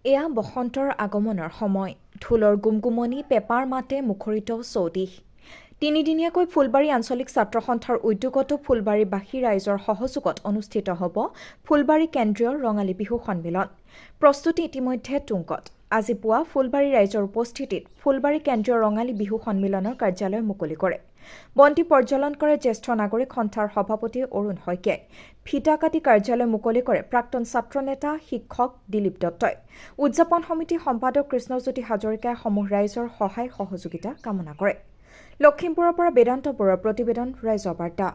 এয়া বসন্তৰ আগমনৰ সময়। ঢোলৰ গুমগুমনি, পেপাৰ মাতে মুখৰিত চৌদিশ। তিনিদিনীয়াকৈ ফুলবাৰী আঞ্চলিক ছাত্ৰ সন্থাৰ উদ্যোগতো ফুলবাৰীবাসী ৰাইজৰ সহযোগত অনুষ্ঠিত হ'ব ফুলবাৰী কেন্দ্ৰীয় ৰঙালী বিহু সন্মিলন। প্ৰস্তুতি ইতিমধ্যে তুংগত। আজি পুৱা ফুলবাৰী ৰাইজৰ উপস্থিতিত ফুলবাৰী কেন্দ্ৰীয় ৰঙালী বিহু সন্মিলনৰ কাৰ্যালয় মুকলি কৰে। বন্তি প্ৰজ্বলন কৰে জ্যেষ্ঠ নাগৰিক সন্থাৰ সভাপতি অৰুণ শইকীয়াই। ফিটা কাটি কাৰ্যালয় মুকলি কৰে প্ৰাক্তন ছাত্ৰ নেতা শিক্ষক দিলীপ দত্তই। উদযাপন সমিতিৰ সম্পাদক কৃষ্ণজ্যোতি হাজৰিকাই সমূহ ৰাইজৰ সহায় সহযোগিতা কামনা কৰে। লখিমপুৰৰ পৰা বেদান্ত বৰুৱাৰ প্ৰতিবেদন, ৰাইজৰ বাৰ্তা।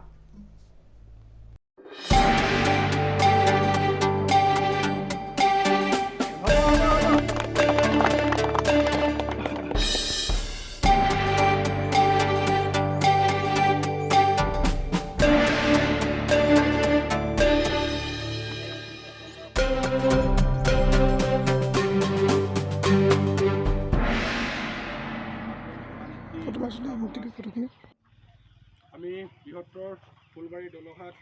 আমি বৃহত্তৰ ফুলবাৰী দলহাট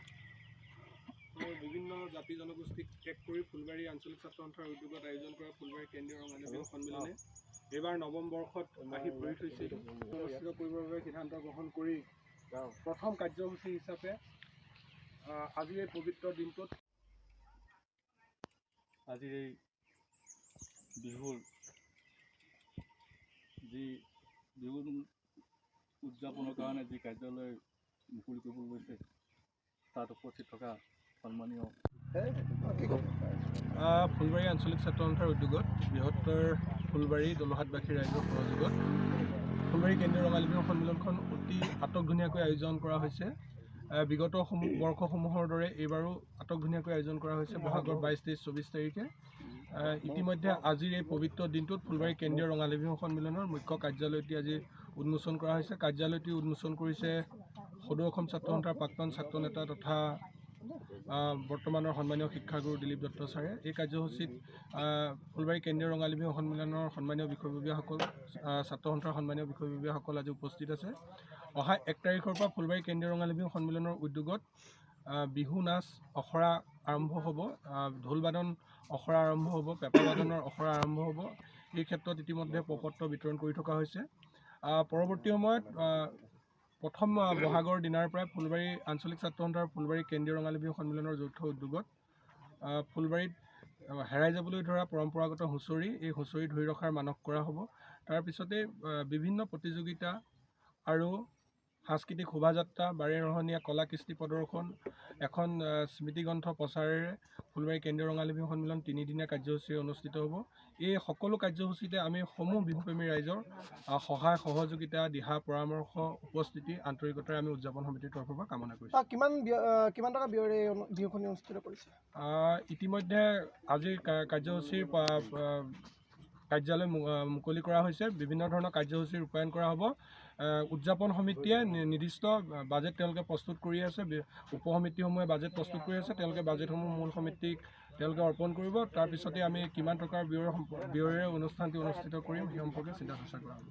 বিভিন্ন জাতি জনগোষ্ঠীক এক কৰি ফুলবাৰী আঞ্চলিক ছাত্ৰ সন্থাৰ উদ্যোগত আয়োজন কৰা ফুলবাৰী কেন্দ্ৰীয় ৰঙালী বিহু সন্মিলনে এইবাৰ নৱম বৰ্ষত আহি ভৰি থৈছিল। অনুষ্ঠিত কৰিবৰ বাবে সিদ্ধান্ত গ্ৰহণ কৰি প্ৰথম কাৰ্যসূচী হিচাপে আজিৰ এই পবিত্ৰ দিনটোত আজিৰ এই বিহুৰ উদযাপনৰ কাৰণে যি কাৰ্যালয় মুকলি কৰিব গৈছে তাত উপস্থিত থকা সন্মানীয় ফুলবাৰী আঞ্চলিক ছাত্ৰ সন্থাৰ উদ্যোগত বৃহত্তৰ ফুলবাৰী দলহাটবাসী ৰাইজৰ সহযোগত ফুলবাৰী কেন্দ্ৰীয় ৰঙালী বিহু সন্মিলনখন অতি আটকধুনীয়াকৈ আয়োজন কৰা হৈছে। বিগত বৰ্ষসমূহৰ দৰে এইবাৰো আটকধুনীয়াকৈ আয়োজন কৰা হৈছে। বহাগৰ 22, 23, 24 তাৰিখে ইতিমধ্যে আজিৰ এই পবিত্ৰ দিনটোত ফুলবাৰী কেন্দ্ৰীয় ৰঙালী বিহু সন্মিলনৰ মুখ্য কাৰ্যালয়টি আজি উন্মোচন কৰা হৈছে। কাৰ্যালয়টি উন্মোচন কৰিছে সদৌ অসম ছাত্ৰ সন্থাৰ প্ৰাক্তন ছাত্ৰ নেতা তথা বৰ্তমানৰ সন্মানীয় শিক্ষাগুৰু দিলীপ দত্ত ছাৰে। এই কাৰ্যসূচীত ফুলবাৰী কেন্দ্ৰীয় ৰঙালী বিহু সন্মিলনৰ সন্মানীয় বিষয়ববীয়াসকল, ছাত্ৰ সন্থাৰ সন্মানীয় বিষয়ববীয়াসকল আজি উপস্থিত আছে। অহা 1 তাৰিখৰ পৰা ফুলবাৰী কেন্দ্ৰীয় ৰঙালী বিহু সন্মিলনৰ উদ্যোগত বিহু নাচ আখৰা আৰম্ভ হ'ব, ঢোল বাদন আখৰা আৰম্ভ হ'ব, পেঁপা বাদনৰ আখৰা আৰম্ভ হ'ব। এই ক্ষেত্ৰত ইতিমধ্যে প্ৰপত্ৰ বিতৰণ কৰি থকা হৈছে। পৰৱৰ্তী সময়ত প্ৰথম বহাগৰ দিনাৰ পৰাই ফুলবাৰী আঞ্চলিক ছাত্ৰ সন্থাৰ ফুলবাৰী কেন্দ্ৰীয় ৰঙালী বিহু সন্মিলনৰ যৌথ উদ্যোগত ফুলবাৰীত হেৰাই যাবলৈ ধৰা পৰম্পৰাগত হুঁচৰি, এই হুঁচৰি ধৰি ৰখাৰ মানস কৰা হ'ব। তাৰপিছতে বিভিন্ন প্ৰতিযোগিতা আৰু সাংস্কৃতিক শোভাযাত্ৰা, বাৰেৰহণীয়া কলা কৃষ্টি প্ৰদৰ্শন, এখন স্মৃতিগ্ৰন্থ প্ৰচাৰেৰে ফুলবাৰী কেন্দ্ৰীয় ৰঙালী বিহু সন্মিলন 3দিনীয়া কাৰ্যসূচী অনুষ্ঠিত হ'ব। এই সকলো কাৰ্যসূচীতে আমি সমূহ বিহুপ্ৰেমী ৰাইজৰ সহায় সহযোগিতা, দিহা পৰামৰ্শ, উপস্থিতি আন্তৰিকতাৰে আমি উদযাপন সমিতিৰ তৰফৰ পৰা কামনা কৰিছোঁ। কিমান টকা ব্যয়েৰে বিহুখন অনুষ্ঠিত কৰিছে? ইতিমধ্যে আজিৰ কাৰ্যসূচীৰ কাৰ্যালয় মুকলি কৰা হৈছে। বিভিন্ন ধৰণৰ কাৰ্যসূচী ৰূপায়ণ কৰা হ'ব। উদযাপন সমিতিয়ে নিৰ্দিষ্ট বাজেট তেওঁলোকে প্ৰস্তুত কৰি আছে। উপসমিতিসমূহে বাজেট প্ৰস্তুত কৰি আছে। তেওঁলোকে বাজেটসমূহ মূল সমিতিক তেওঁলোকে অৰ্পণ কৰিব। তাৰপিছতে আমি কিমান টকাৰ ব্যয়েৰে অনুষ্ঠানটি অনুষ্ঠিত কৰিম সেই সম্পৰ্কে চিন্তা চৰ্চা কৰা হ'ব।